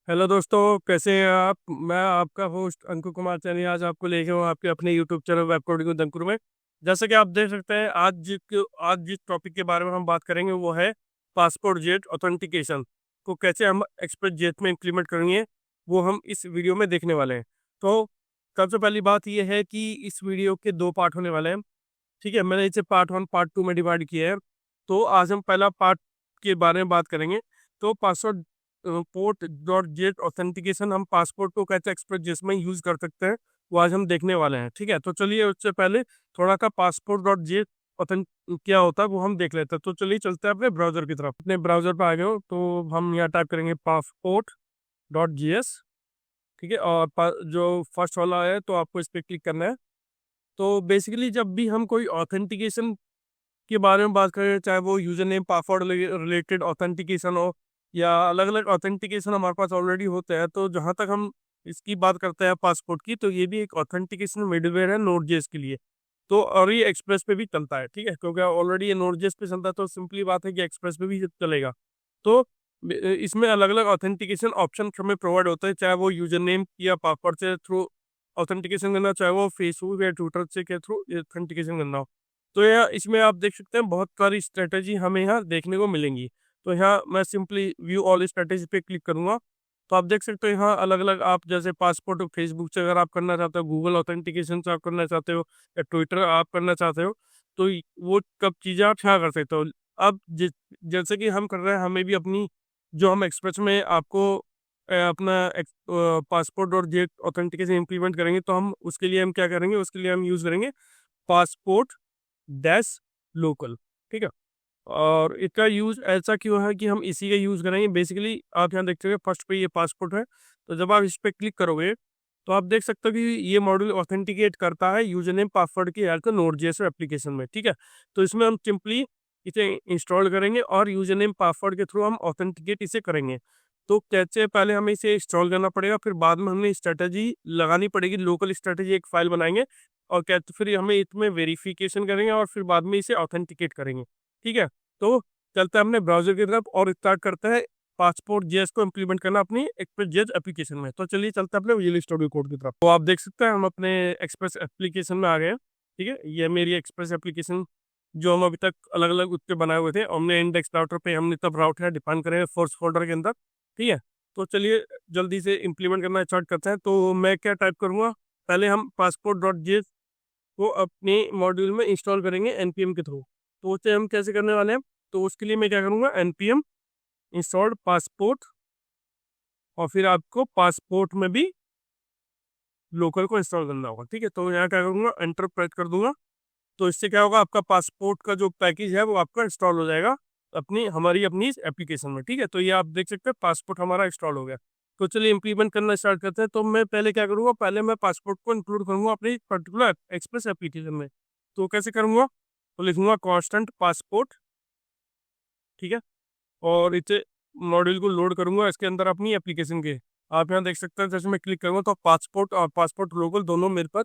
Hello दोस्तों, कैसे हैं आप। मैं आपका होस्ट अंकुर कुमार चैनी आज आपको लेके हूँ आपके अपने YouTube channel web coding with Ankur में। जैसे कि आप देख सकते हैं, आज जिस टॉपिक के बारे में हम बात करेंगे वो है पासपोर्ट जेट ऑथेंटिकेशन को कैसे हम एक्सप्रेस जेट में इम्प्लीमेंट करेंगे, वो हम इस वीडियो में देखने वाले हैं। तो सबसे पहली बात यह है कि इस वीडियो के दो पार्ट होने वाले हैं। ठीक है, मैंने इसे पार्ट 1 पार्ट 2 में डिवाइड किया है। तो आज हम पहला पार्ट के बारे में बात करेंगे। तो password port dot jet authentication हम पासपोर्ट को कैसे एक्सप्रेस जिसमें यूज कर सकते हैं, वो आज हम देखने वाले हैं। ठीक है, तो चलिए उससे पहले थोड़ा का पासपोर्ट डॉट जेट ऑथेंट क्या होता है वो हम देख लेते हैं। तो चलिए चलते हैं अपने ब्राउजर की तरफ। अपने ब्राउजर पर आ गए हो तो हम यहाँ टाइप करेंगे पासपोर्ट डॉट जी एस। ठीक है, और जो फर्स्ट वाला है तो आपको इस पर क्लिक करना है। तो बेसिकली जब भी हम कोई ऑथेंटिकेशन के बारे में बात करें, चाहे वो user name password related authentication हो या अलग अलग ऑथेंटिकेशन हमारे पास ऑलरेडी होते हैं, तो जहाँ तक हम इसकी बात करते हैं पासपोर्ट की, तो ये भी एक ऑथेंटिकेशन मिडवेयर है नोड जेएस के लिए। तो और ये एक्सप्रेस पे भी चलता है। ठीक है, क्योंकि ऑलरेडी ये नोड जेएस पे चलता है तो सिंपली बात है कि एक्सप्रेस पे भी चलेगा। तो इसमें अलग अलग ऑथेंटिकेशन ऑप्शन हमें प्रोवाइड होते हैं, चाहे वो यूजर नेम या पासवर्ड से थ्रू ऑथेंटिकेशन करना, चाहे वो फेसबुक या ट्विटर से के थ्रू ऑथेंटिकेशन करना हो। तो यह इसमें आप देख सकते हैं बहुत सारी स्ट्रेटेजी हमें यहाँ देखने को मिलेंगी। तो यहाँ मैं सिंपली व्यू ऑल स्ट्रेटेजी पे क्लिक करूंगा। तो आप देख सकते हो यहाँ अलग अलग, आप जैसे पासपोर्ट फेसबुक से अगर आप करना चाहते हो, गूगल ऑथेंटिकेशन से आप करना चाहते हो, या ट्विटर आप करना चाहते हो, तो वो कब चीज़ें आप यहाँ कर सकते हो। अब जैसे कि हम कर रहे हैं, हमें भी अपनी जो हम एक्सप्रेस में आपको अपना पासपोर्ट और जेट ऑथेंटिकेशन इम्प्लीमेंट करेंगे, तो हम उसके लिए हम क्या करेंगे, उसके लिए हम यूज़ करेंगे पासपोर्ट डैश लोकल। ठीक है, और इसका यूज ऐसा क्यों है कि हम इसी का यूज करेंगे। बेसिकली आप यहाँ देखते हो फर्स्ट पे ये पासपोर्ट है, तो जब आप इस पर क्लिक करोगे तो आप देख सकते हो कि ये मॉड्यूल ऑथेंटिकेट करता है यूजर नेम पासवर्ड की हेल्प नोड जेएस एप्लीकेशन में। ठीक है, तो इसमें हम सिंपली इसे इंस्टॉल करेंगे और यूजर नेम पासवर्ड के थ्रू हम ऑथेंटिकेट इसे करेंगे। तो कैसे पहले हमें इसे इंस्टॉल करना पड़ेगा, फिर बाद में हमें स्ट्रेटेजी लगानी पड़ेगी, लोकल स्ट्रेटेजी एक फाइल बनाएंगे, और क्या तो फिर हमें इसमें वेरिफिकेशन करेंगे और फिर बाद में इसे ऑथेंटिकेट करेंगे। ठीक है, तो चलते हैं अपने ब्राउजर की तरफ और स्टार्ट करते हैं पासपोर्ट जेएस को इम्प्लीमेंट करना अपनी एक्सप्रेस जेएस एप्लीकेशन में। तो चलिए चलते हैं अपने विजुअल स्टूडियो कोड की तरफ। तो आप देख सकते हैं हम अपने एक्सप्रेस एप्लीकेशन में आ गए हैं। ठीक है, ये मेरी एक्सप्रेस एप्लीकेशन जो हम अभी तक अलग अलग उसके बनाए हुए थे, हमने इंडेक्स राउटर पे हमने तब राउट है डिफाइन करे फोर्स फोल्डर के अंदर। ठीक है, तो चलिए जल्दी से इम्प्लीमेंट करना स्टार्ट करते हैं। तो मैं क्या टाइप करूँगा, पहले हम पासपोर्ट डॉट जेएस को अपने मॉड्यूल में इंस्टॉल करेंगे एनपीएम के थ्रू। तो उसे हम कैसे करने वाले हैं, तो उसके लिए मैं क्या करूँगा, एनपीएम इंस्टॉल्ड पासपोर्ट, और फिर आपको पासपोर्ट में भी लोकल को इंस्टॉल करना होगा। ठीक है, तो यहाँ क्या करूँगा, एंटर प्रेस कर दूंगा। तो इससे क्या होगा, आपका पासपोर्ट का जो पैकेज है वो आपका इंस्टॉल हो जाएगा हमारी अपनी एप्लीकेशन में। ठीक है, तो ये आप देख सकते हैं पासपोर्ट हमारा इंस्टॉल हो गया। तो चलिए इम्प्लीमेंट करना स्टार्ट करते हैं। तो मैं पहले क्या करूँगा, पहले मैं पासपोर्ट को इंक्लूड करूँगा अपनी पर्टिकुलर एक्सप्रेस एप्लीकेशन में। तो कैसे करूँगा, तो लिखूंगा कांस्टेंट पासपोर्ट। ठीक है, और इसे मॉड्यूल को लोड करूंगा इसके अंदर अपनी एप्लीकेशन के। आप यहाँ देख सकते हैं जैसे मैं क्लिक करूंगा तो पासपोर्ट और पासपोर्ट लोकल दोनों मेरे पास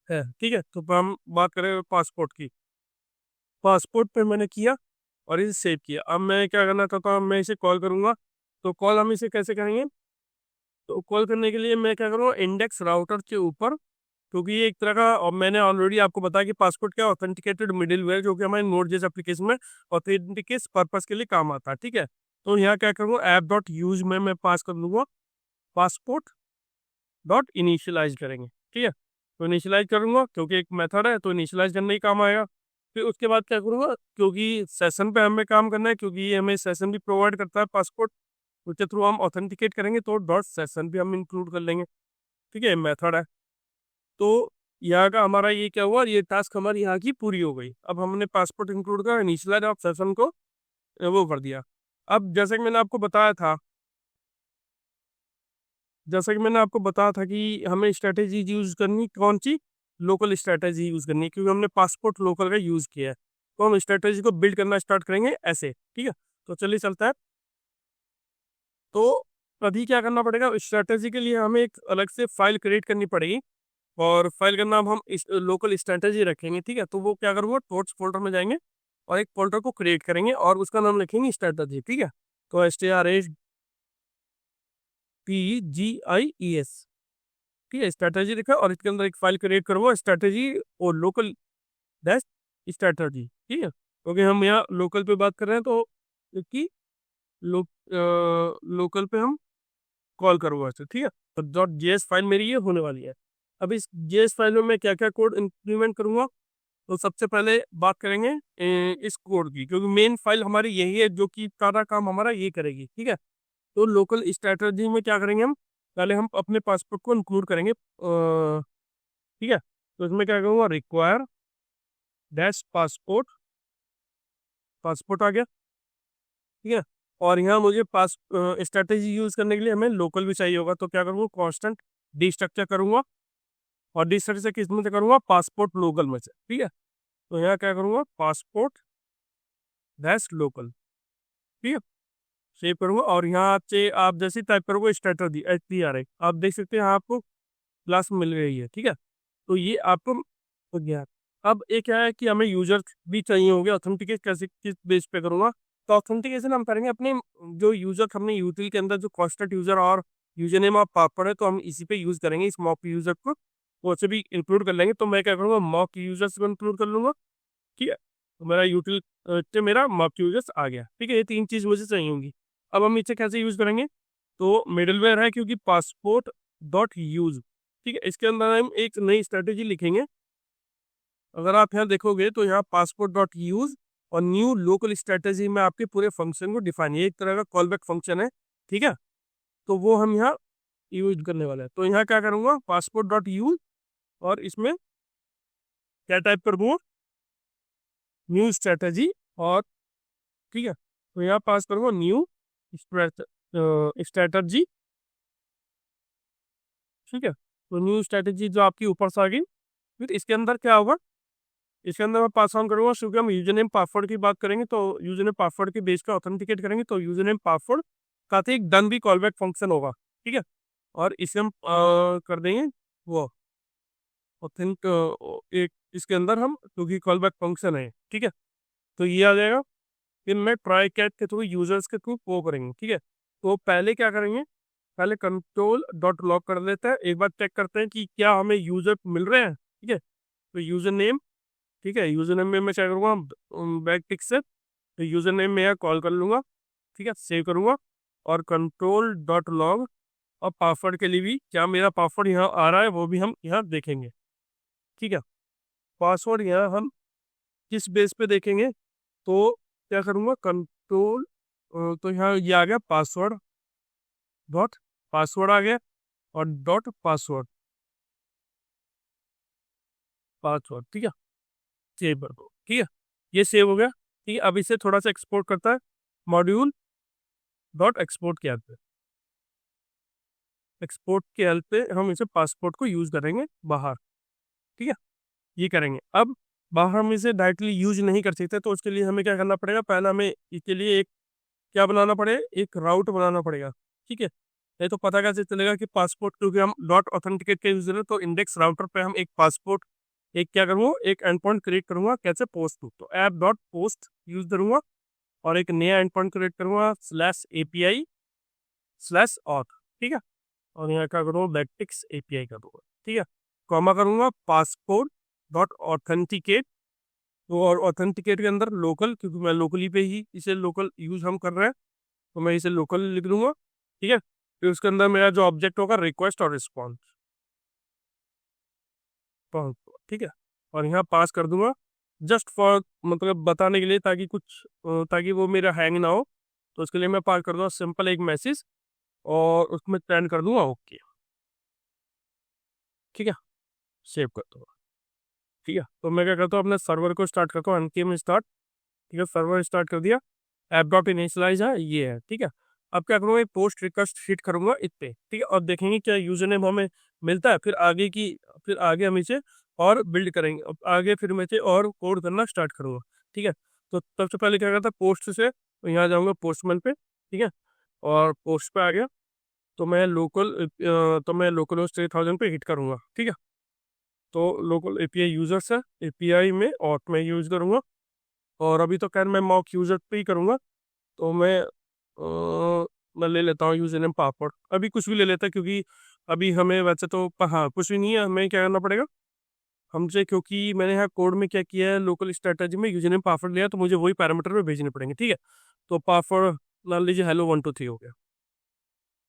है। ठीक है, तो हम बात करें पासपोर्ट की। पासपोर्ट पे मैंने किया और इसे सेव किया। अब मैं क्या करना चाहता हूँ, मैं इसे कॉल करूंगा। तो कॉल हम इसे कैसे करेंगे, तो कॉल करने के लिए मैं क्या करूँगा, इंडेक्स राउटर के ऊपर, क्योंकि ये एक तरह का, और मैंने ऑलरेडी आपको बताया कि पासपोर्ट क्या ऑथेंटिकेटेड मिडिलवेयर जो कि हमारे नोड जेएस एप्लीकेशन में ऑथेंटिकेट पर्पस के लिए काम आता है। ठीक है, तो यहाँ क्या करूँगा, ऐप डॉट यूज में मैं पास कर दूंगा पासपोर्ट डॉट इनिशियलाइज करेंगे। ठीक है, तो इनिशियलाइज करूँगा क्योंकि एक मेथड है तो इनिशियलाइज करने ही काम आएगा। फिर उसके बाद क्या करूँगा, क्योंकि सेशन पे हमें काम करना है, क्योंकि ये हमें सेशन भी प्रोवाइड करता है पासपोर्ट, उसके थ्रू हम ऑथेंटिकेट करेंगे, तो डॉट सेशन भी हम इंक्लूड कर लेंगे। ठीक है, मेथड है। तो यहाँ का हमारा ये क्या हुआ, ये टास्क हमारी यहाँ की पूरी हो गई। अब हमने पासपोर्ट इंक्लूड कर इनिशियलाइज ऑफ सेशन को वो कर दिया। अब जैसा कि मैंने आपको बताया था कि हमें स्ट्रेटेजी यूज करनी कौन सी, लोकल स्ट्रेटेजी यूज करनी है, क्योंकि हमने पासपोर्ट लोकल का यूज किया है। तो हम स्ट्रेटेजी को बिल्ड करना स्टार्ट करेंगे ऐसे। ठीक है, तो चलिए चलता है। तो अभी क्या करना पड़ेगा, स्ट्रेटेजी के लिए हमें एक अलग से फाइल क्रिएट करनी पड़ेगी, और फाइल का नाम हम इस लोकल स्ट्रेटेजी रखेंगे। ठीक है, तो वो क्या करूँगा, टोट्स फोल्डर में जाएंगे और एक फोल्डर को क्रिएट करेंगे और उसका नाम लिखेंगे स्ट्रेटेजी। ठीक है, तो STRATEGY STRATEGIES, ठीक है, स्ट्रैटेजी लिखा और इसके अंदर एक फाइल क्रिएट करूँगा स्ट्रैटेजी और लोकल डैश स्ट्रैटेजी, ठीक है, क्योंकि हम यहाँ लोकल पे बात कर रहे हैं तो इसकी लोकल पे हम कॉल करूँगा इसे, ठीक है। तो .js फाइल मेरी ये होने वाली है। अब इस JS फाइल में मैं क्या क्या कोड इंप्लीमेंट करूँगा, तो सबसे पहले बात करेंगे इस कोड की, क्योंकि मेन फाइल हमारी यही है जो कि सारा काम हमारा ये करेगी, ठीक है। तो लोकल स्ट्रैटेजी में क्या करेंगे हम, पहले हम अपने पासपोर्ट को इंक्लूड करेंगे, ठीक है। तो इसमें क्या करूँगा, रिक्वायर डैश पासपोर्ट, पासपोर्ट आ गया, ठीक है। और यहाँ मुझे पास स्ट्रैटेजी यूज करने के लिए हमें लोकल भी चाहिए होगा, तो क्या करूँगा, कांस्टेंट डी स्ट्रक्चर करूँगा और डी स्ट्रक्चर किस में से करूँगा, पासपोर्ट लोकल में से, ठीक है। तो यहाँ क्या करूँगा, पासपोर्ट डैश लोकल, ठीक है, सेव करूँगा और यहाँ से आप जैसे टाइप करोगे स्ट्रैटेजी STRA, आप देख सकते हैं यहाँ आपको क्लास मिल रही है, ठीक है। तो ये आपको हो गया। अब एक क्या है कि हमें यूजर भी चाहिए होंगे, ऑथेंटिकेट कैसे किस बेस पे करूँगा, तो ऑथेंटिकेशन हम करेंगे अपने जो यूजर हमने यूटिल के अंदर जो कॉन्स्टेंट यूजर और यूजर नेम और पासवर्ड है, तो हम इसी पे यूज करेंगे इस मॉक यूजर को, वो से भी इंक्लूड कर लेंगे। तो मैं क्या करूँगा, मॉक यूजर्स को इंक्लूड कर लूँगा, ठीक है। तो मेरा यूटिल से मेरा मॉक यूजर्स आ गया, ठीक है। ये तीन चीज़ मुझे चाहिए होंगी। अब हम इसे कैसे यूज करेंगे, तो मिडलवेयर है क्योंकि पासपोर्ट डॉट यूज, ठीक है, इसके अंदर हम एक नई स्ट्रेटेजी लिखेंगे। अगर आप यहाँ देखोगे तो यहाँ पासपोर्ट डॉट यूज और न्यू लोकल स्ट्रेटेजी में आपके पूरे फंक्शन को डिफाइन, ये एक तरह का कॉल बैक फंक्शन है, ठीक है। तो वो हम यहाँ यूज करने वाले हैं। तो यहाँ क्या करूँगा, पासपोर्ट डॉट यूज और इसमें क्या टाइप कर दूँगा, न्यू स्ट्रेटेजी, और ठीक है, तो यहाँ पास करूँगा न्यू स्ट्रेटजी, ठीक है। तो न्यू स्ट्रेटेजी जो आपकी ऊपर से आ गई, फिर इसके अंदर क्या होगा, इसके अंदर मैं पास ऑन करूँगा, क्योंकि हम यूजर नेम पासवर्ड की बात करेंगे, तो यूजर नेम पासवर्ड के बेस पे ऑथेंटिकेट करेंगे, तो यूजर नेम पासवर्ड का एक डन भी कॉल बैक फंक्शन होगा, ठीक है। और इसे हम कर देंगे वो ऑथेंट एक इसके अंदर हम, क्योंकि कॉल बैक फंक्शन है, ठीक है। तो ये आ जाएगा, फिर मैं ट्राई कैट के थ्रू यूजर्स के थ्रू वो करेंगे, ठीक है। तो पहले क्या करेंगे, पहले कंट्रोल डॉट लॉग कर लेते हैं, एक बार चेक करते हैं कि क्या हमें यूजर मिल रहे हैं, ठीक है। तो यूजर नेम, ठीक है, यूजर नेम में मैं क्या करूँगा, बैक टिक से तो यूजर नेम में कॉल कर लूँगा, ठीक है, सेव करूँगा और कंट्रोल डॉट लॉग, और पासवर्ड के लिए भी क्या मेरा पासवर्ड यहाँ आ रहा है वो भी हम यहाँ देखेंगे, ठीक है। पासवर्ड यहाँ हम किस बेस पे देखेंगे, तो क्या करूँगा, कंट्रोल, तो यहाँ ये आ गया पासवर्ड डॉट, पासवर्ड आ गया और डॉट पासवर्ड, पासवर्ड, ठीक है, सेव कर दो, ठीक है। ये सेव हो गया, ठीक है। अब इसे थोड़ा सा एक्सपोर्ट करता है, मॉड्यूल डॉट एक्सपोर्ट के हेल्प पे, एक्सपोर्ट के हेल्प पे हम इसे पासपोर्ट को यूज करेंगे बाहर, ठीक है, ये करेंगे। अब बाहर हम इसे डायरेक्टली यूज नहीं कर सकते, तो उसके लिए हमें क्या करना पड़ेगा, पहले हमें इसके लिए एक क्या बनाना पड़ेगा, एक राउट बनाना पड़ेगा, ठीक है। नहीं तो पता कैसे चलेगा कि पासपोर्ट, क्योंकि हम डॉट ऑथेंटिकेट के यूजर है, तो इंडेक्स राउटर पे हम एक पासपोर्ट, एक क्या करूँगा, एक एंड पॉइंट क्रिएट करूँगा, कैसे, पोस्ट टू, तो ऐप डॉट पोस्ट यूज करूँगा और एक नया एंड पॉइंट क्रिएट करूँगा /API/auth, ठीक है। और यहाँ क्या करूँगा, बैकटिक्स API कर दूँगा, ठीक है, कॉमा करूँगा पासपोर्ट डॉट ऑथेंटिकेट, तो और ऑथेंटिकेट के अंदर लोकल, क्योंकि मैं लोकली पे ही इसे लोकल यूज हम कर रहे हैं, तो मैं इसे लोकल लिख दूंगा, ठीक है। फिर उसके अंदर मेरा जो ऑब्जेक्ट होगा रिक्वेस्ट और रिस्पॉन्स, ठीक है, और यहाँ पास कर दूंगा जस्ट फॉर, मतलब बताने के लिए, ताकि कुछ ताकि वो मेरा हैंग ना हो, तो उसके लिए मैं पास कर दूंगा सिंपल एक मैसेज और उसमें सेंड कर दूंगा ओके, ठीक है, सेव कर दूंगा, ठीक है। तो मैं क्या करता हूँ, अपने सर्वर को स्टार्ट करता हूँ, npm स्टार्ट, ठीक है, सर्वर स्टार्ट कर दिया, ऐप डॉट इनिशियलाइज है, ये है, ठीक है। अब क्या करूँगा, पोस्ट रिक्वेस्ट हिट करूँगा इस पे, ठीक है, और देखेंगे क्या यूजर नेम हमें मिलता है, फिर आगे हम इसे और बिल्ड करेंगे, अब आगे फिर मैं इसे और कोड करना स्टार्ट करूँगा, ठीक है। तो सबसे पहले क्या करता है, पोस्ट से तो यहाँ जाऊँगा पोस्टमैन पे, ठीक है, और पोस्ट पे आ गया, तो मैं लोकल होस्ट 3000 पे हिट करूँगा, ठीक है। तो लोकल API यूजर्स है, API में और मैं यूज करूँगा, और अभी तो खैर मैं मॉक यूजर पे ही करूँगा, तो मैं मैं ले लेता हूँ यूजर नेम पासवर्ड, अभी कुछ भी ले लेता है क्योंकि अभी हमें वैसे तो हाँ कुछ भी नहीं है, हमें क्या करना पड़ेगा हमसे, क्योंकि मैंने यहाँ कोड में क्या किया है, लोकल स्ट्रेटजी में यूजर नेम पासवर्ड लिया तो मुझे वही पैरामीटर में भेजने पड़ेंगे, ठीक है। तो पासवर्ड मान लीजिए hello123 हो गया,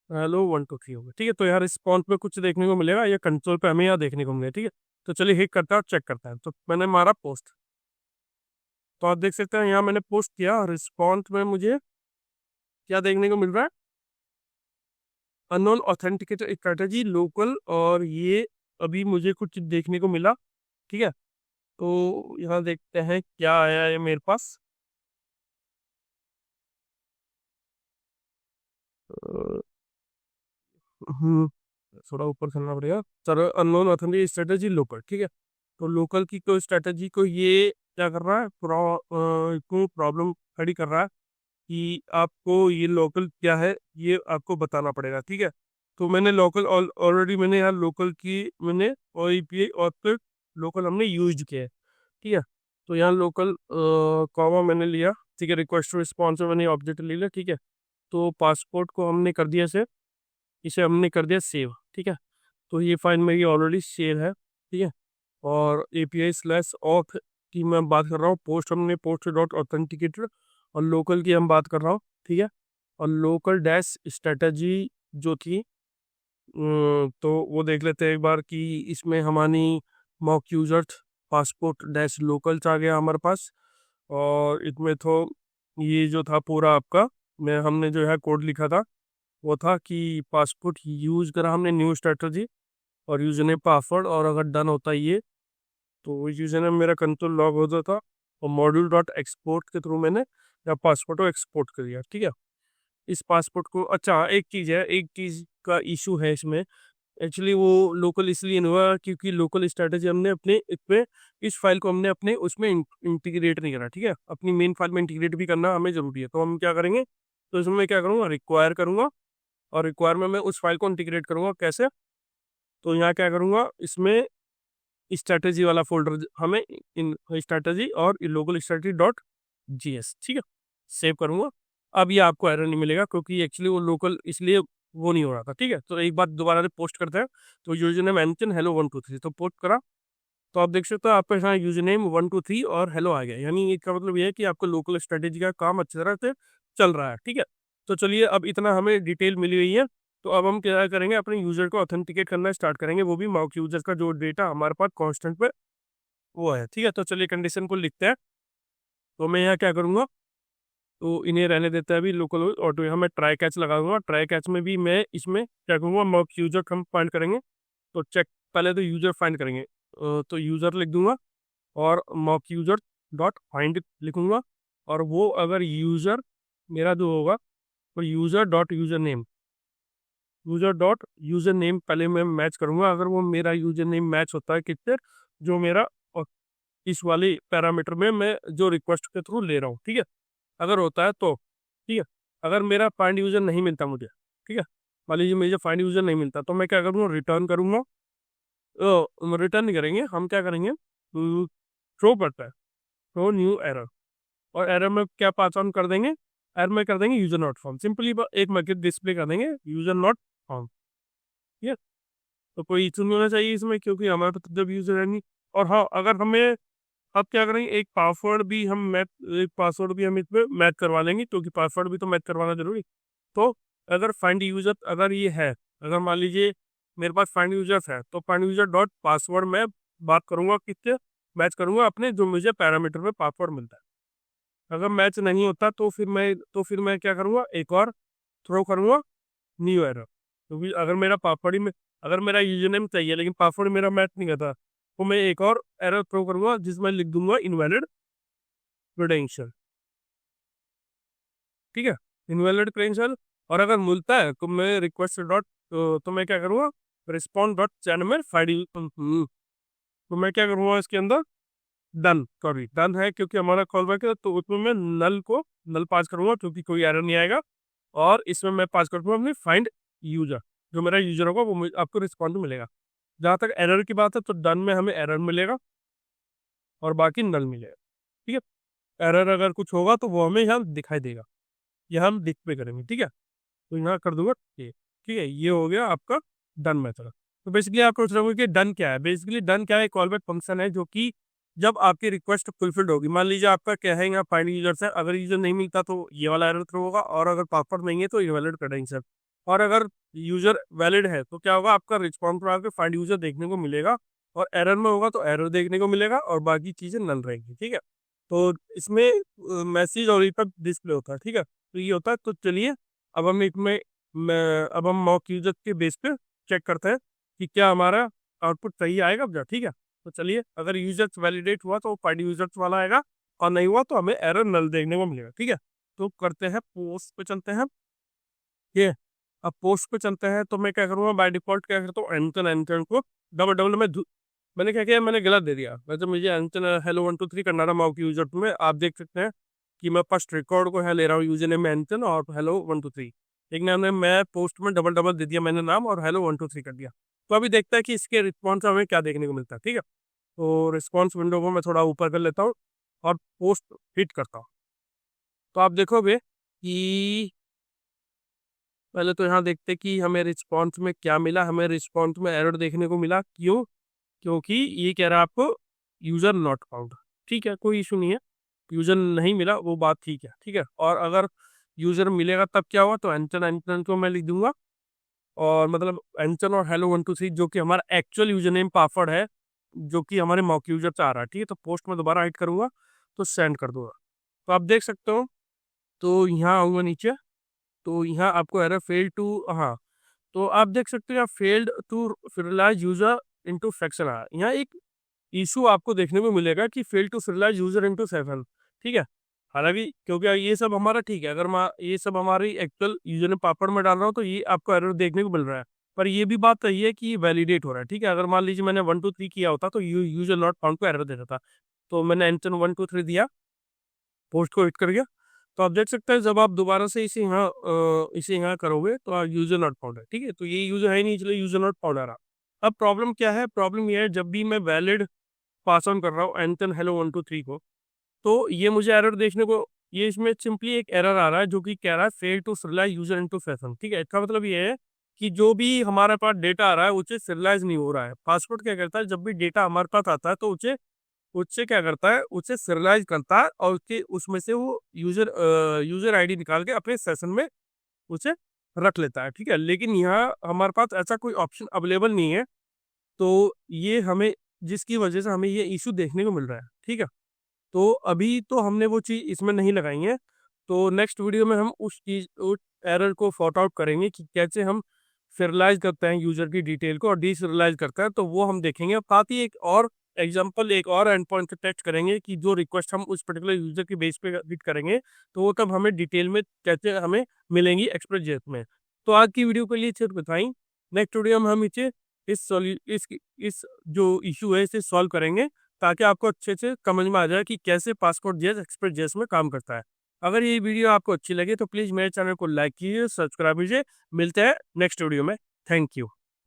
hello123 हो गया, ठीक है। तो यहाँ रिस्पॉन्स में कुछ देखने को मिलेगा या कंसोल पे हमें यहाँ देखने को मिलेगा, ठीक है। तो चलिए हिट करता है और चेक करता है। तो मैंने मारा पोस्ट, तो आप देख सकते हैं यहाँ मैंने पोस्ट किया, रिस्पॉन्स में मुझे क्या देखने को मिल रहा है, अननोन ऑथेंटिकेटर स्ट्रेटजी लोकल, और ये अभी मुझे कुछ देखने को मिला, ठीक है। तो यहाँ देखते हैं क्या आया है मेरे पास। अ, हम्म, थोड़ा ऊपर करना पड़ेगा sir. Unknown authentic strategy local, ठीक है। तो लोकल की कोई स्ट्रेटजी को ये क्या कर रहा है, को प्रॉब्लम खड़ी कर रहा है कि आपको ये लोकल क्या है ये आपको बताना पड़ेगा, ठीक है। तो मैंने लोकल ऑलरेडी मैंने यहाँ लोकल की मैंने और एपीआई और फिर लोकल हमने यूज किया है, ठीक है। तो यहाँ लोकल कॉमा मैंने लिया, ठीक है। रिक्वेस्ट रिस्पॉन्स में मैंने ऑब्जेक्ट ले लिया, ठीक है। तो पासपोर्ट को हमने कर दिया से, इसे हमने कर दिया सेव, ठीक है। तो ये फाइल मेरी ऑलरेडी सेव है, ठीक है। और एपीआई स्लैश ऑथ की मैं बात कर रहा हूँ, पोस्ट हमने पोस्ट डॉट ऑथेंटिकेटर, और लोकल की हम बात कर रहा हूँ, ठीक है। और लोकल डैश स्ट्रेटजी जो थी तो वो देख लेते हैं एक बार कि इसमें हमारी mock user passport dash locals आ गया हमारे पास। और इसमें तो ये जो था पूरा आपका, मैं हमने जो है कोड लिखा था वो था कि पासपोर्ट यूज करा हमने न्यू स्ट्रेटजी और यूजर नेम पासवर्ड, और अगर डन होता ये तो यूजर नेम मेरा कंसोल लॉग होता था, और मॉड्यूल डॉट एक्सपोर्ट के थ्रू मैंने या पासपोर्ट को एक्सपोर्ट कर दिया, ठीक है। इस पासपोर्ट को, अच्छा एक चीज़ है, एक चीज़ का इशू है इसमें, एक्चुअली वो लोकल इसलिए नहीं हुआ क्योंकि लोकल स्ट्रेटजी हमने अपने इसमें इस फाइल को हमने अपने उसमें इंटीग्रेट नहीं करा, ठीक है। अपनी मेन फाइल में इंटीग्रेट भी करना हमें जरूरी है, तो हम क्या करेंगे, तो इसमें मैं क्या करूँगा, रिक्वायर करूँगा, और रिक्वायर में मैं उस फाइल को इंटीग्रेट करूँगा कैसे। तो यहाँ क्या करूँगा, इसमें स्ट्रेटजी वाला फोल्डर हमें इन स्ट्रेटजी और लोकल स्ट्रेटजी डॉट जीएस, ठीक है, सेव करूँगा। अब ये आपको एरर नहीं मिलेगा क्योंकि एक्चुअली वो लोकल इसलिए वो नहीं हो रहा था, ठीक है। तो एक बार दोबारा से पोस्ट करते हैं, तो यूजर नेम मेंशन hello123, तो पोस्ट करा, तो आप देख सकते हो आपके यहाँ यूजर नेम 123 और हेलो आ गया, यानी इसका मतलब ये है कि आपको लोकल स्ट्रेटेजी का काम अच्छी तरह से चल रहा है, ठीक है। तो चलिए अब इतना हमें डिटेल मिली हुई है, तो अब हम क्या करेंगे, अपने यूजर को ऑथेंटिकेट करना स्टार्ट करेंगे, वो भी मॉक यूजर का जो डेटा हमारे पास कॉन्स्टेंट पे वो है, ठीक है। तो चलिए कंडीशन को लिखते हैं। तो मैं यहाँ क्या करूँगा, तो इन्हें रहने देता है अभी लोकल ऑटो, यहाँ मैं ट्राई कैच लगाऊंगा। ट्राई कैच में भी मैं इसमें क्या करूँगा, मॉक यूजर हम फाइंड करेंगे। तो चेक, पहले तो यूजर फाइंड करेंगे, तो यूजर लिख दूंगा और मॉक यूजर डॉट फाइंड लिखूंगा, और वो अगर यूजर मेरा जो होगा तो यूजर डॉट यूजर नेम पहले मैं मैच करूंगा। अगर वो मेरा यूजर नेम मैच होता है कितने, जो मेरा इस वाले पैरामीटर में मैं जो रिक्वेस्ट के थ्रू ले रहा हूँ, ठीक है, अगर होता है तो ठीक है। अगर मेरा फाइंड यूजर नहीं मिलता मुझे, ठीक है, मान लीजिए मुझे फाइंड यूजर नहीं मिलता, तो मैं क्या करूँगा, रिटर्न करूँगा। रिटर्न नहीं करेंगे, हम क्या करेंगे, थ्रो करता है, थ्रो न्यू एरर, और एरर में क्या पास ऑन कर देंगे, एरर में कर देंगे यूजर नॉट फाउंड, सिंपली एक मैसेज डिस्प्ले कर देंगे यूजर नॉट फाउंड, ठीक है। तो कोई इशू नहीं होना चाहिए इसमें क्योंकि हमारे पास जब यूजर है नहीं। और हाँ, अगर हमें अब क्या करेंगे, एक पासवर्ड भी हम इसमें मैच करवा लेंगे क्योंकि पासवर्ड भी तो मैच करवाना जरूरी। तो अगर फाइंड यूजर अगर ये है, अगर मान लीजिए मेरे पास फाइंड यूजर है, तो फाइंड यूजर डॉट पासवर्ड में बात करूंगा किससे, मैच करूंगा अपने जो मुझे पैरामीटर में पासवर्ड मिलता है। अगर मैच नहीं होता तो फिर मैं क्या करूंगा, एक और थ्रो करूंगा न्यू एरर, क्योंकि अगर मेरा यूजर नेम चाहिए लेकिन पासवर्ड मेरा मैच नहीं करता, तो मैं एक और एरर थ्रो करूंगा जिसमें लिख दूंगा इनवैलिड क्रेडेंशियल, ठीक है, इनवैलिड क्रेडेंशियल। और अगर मिलता है तो मैं रिक्वेस्ट डॉट, तो मैं क्या करूँगा, रिस्पॉन्स डॉट चैन में फाइल, तो मैं क्या करूँगा इसके अंदर डन, सॉरी डन है क्योंकि हमारा कॉल बैक है, तो उसमें मैं नल पास करूंगा क्योंकि कोई एरर नहीं आएगा। और इसमें मैं पास करूंगा अपनी फाइंड यूजर, जो मेरा यूजर होगा वो आपको रिस्पॉन्ड मिलेगा। जहाँ तक एरर की बात है तो डन में हमें एरर मिलेगा और बाकी नल मिलेगा, ठीक है। एरर अगर कुछ होगा तो वो हमें यहाँ दिखाई देगा, यह हम डिस्प्ले करेंगे, ठीक है। तो यहाँ कर दूंगा ये, ठीक है। ये हो गया आपका डन मेथड। तो बेसिकली आप सोच रहे होंगे कि डन क्या है। बेसिकली डन क्या है, कॉल बैक फंक्शन है जो कि जब आपकी रिक्वेस्ट फुलफिल्ड होगी, मान लीजिए आपका क्या है यहाँ फाइंड यूजर से, अगर यूजर नहीं मिलता तो ये वाला एरर थ्रो होगा, और अगर पासवर्ड नहीं है तो इनवैलिड क्रेडेंशियल, और अगर यूजर वैलिड है तो क्या होगा, आपका रिस्पॉन्स में आपके फाइंड यूजर देखने को मिलेगा, और एरर में होगा तो एरर देखने को मिलेगा, और बाकी चीजें नल रहेंगी, ठीक है। तो इसमें मैसेज और इफेक्ट डिस्प्ले होता है, ठीक है। तो ये होता है। तो चलिए अब हम अब हम मॉक यूजर के बेस पे चेक करते हैं कि क्या हमारा आउटपुट सही आएगा अब, ठीक है। तो चलिए, अगर यूजर्स वैलिडेट हुआ तो फाइंड यूजर्स वाला आएगा, और नहीं हुआ तो हमें एरर नल देखने को मिलेगा, ठीक है। तो करते हैं पोस्ट पे चलते हैं, ये। अब पोस्ट पे चलते हैं तो मैं क्या करूँगा, बाय डिफॉल्ट क्या करता हूँ, एंटन एंटन को डबल डबल मैंने क्या किया, मैंने गलत दे दिया। वैसे मुझे एंटन हेलो 123 करना था मॉक यूजर में। आप देख सकते हैं कि मैं फर्स्ट रिकॉर्ड को है ले रहा हूँ यूजर नेम एंटन और हेलो 123, लेकिन मैं पोस्ट में डबल डबल दे दिया मैंने नाम, और हेलो 123 कर दिया। तो अभी देखता है कि इसके रिस्पॉन्स हमें क्या देखने को मिलता है, ठीक है। तो रिस्पॉन्स विंडो को मैं थोड़ा ऊपर कर लेता हूँ और पोस्ट हिट करता हूँ। तो आप देखोगे कि पहले तो यहाँ देखते कि हमें रिस्पॉन्स में क्या मिला। हमें रिस्पॉन्स में एरर देखने को मिला, क्यों? क्योंकि ये कह रहा है आपको यूजर नॉट फाउंड, ठीक है, कोई इशू नहीं है। यूजर नहीं मिला वो बात ठीक है, ठीक है। और अगर यूजर मिलेगा तब क्या हुआ, तो एंटन एंटन को मैं लिख दूंगा, और मतलब एंटन और हेलो 123 जो कि हमारा एक्चुअल यूजर नेम पासवर्ड है, जो कि हमारे मॉक यूजर से आ रहा है, ठीक है। तो पोस्ट में दोबारा हिट करूंगा तो सेंड कर दूंगा। तो आप देख सकते हो, तो यहाँ आऊंगा नीचे, तो यहाँ आपको एरर फेल टू, हाँ, तो आप देख सकते हैं failed to serialize user into section ah, यहाँ एक इशू आपको देखने को मिलेगा कि fail to serialize user into section, ठीक है। हालांकि क्योंकि ये सब हमारा ठीक है, अगर मैं ये सब हमारी एक्चुअल यूजर ने पापड़ में डाल रहा हूँ तो ये आपको एरर देखने को मिल रहा है। पर ये भी बात सही है कि ये वैलिडेट हो रहा है, ठीक है। अगर मान लीजिए मैंने 1 2 3 किया होता तो यूजर नॉट फाउंड को एरर दे देता। तो मैंने एंटन 1 2 3 दिया, पोस्ट को हिट कर गया। तो आप देख सकते हैं जब आप दोबारा से इसे यहाँ करोगे तो यूजर नॉट फाउंड है, ठीक है। तो ये यूजर है नहीं, इसलिए यूजर नॉट फाउंड आ रहा। अब प्रॉब्लम क्या है, प्रॉब्लम ये है जब भी मैं वैलिड पास ऑन कर रहा हूँ एंटन हेलो 1 2 3 को, तो ये मुझे एरर देखने को, ये इसमें सिंपली एक एरर आ रहा है जो कि कह रहा है fail to serialize user into session, ठीक है। इसका मतलब ये है कि जो भी हमारे पास डेटा आ रहा है उसे सिरियलाइज नहीं हो रहा है। पासवर्ड क्या करता है, जब भी डेटा हमारे पास आता है तो उसे उससे क्या करता है, उसे सिरियलाइज करता है, और उसके उसमें से वो यूजर आईडी निकाल के अपने सेशन में उसे रख लेता है, ठीक है। लेकिन यहाँ हमारे पास ऐसा कोई ऑप्शन अवेलेबल नहीं है, तो ये हमें, जिसकी वजह से हमें ये इशू देखने को मिल रहा है, ठीक है। तो अभी तो हमने वो चीज़ इसमें नहीं लगाई है। तो नेक्स्ट वीडियो में हम उस एरर को सॉर्ट आउट करेंगे कि कैसे हम सिरियलाइज करते हैं यूजर की डिटेल को और डीसिरियलाइज करते हैं, तो वो हम देखेंगे। साथ ही एक और एग्जांपल, एक और एंड पॉइंट टेस्ट करेंगे कि जो रिक्वेस्ट हम उस पर्टिकुलर यूजर के बेस पे हिट करेंगे तो वो तब हमें डिटेल में कैसे हमें मिलेंगी एक्सप्रेस में। तो आज की वीडियो के लिए सिर्फ बताई। नेक्स्ट वीडियो में हम इसे इस जो इशू है इसे सॉल्व करेंगे, ताकि आपको अच्छे से समझ में आ जाए कि कैसे पासपोर्ट जेस एक्सप्रेस जेस में काम करता है। अगर ये वीडियो आपको अच्छी लगे तो प्लीज़ मेरे चैनल को लाइक कीजिए, सब्सक्राइब कीजिए। मिलते हैं नेक्स्ट वीडियो में। Thank you.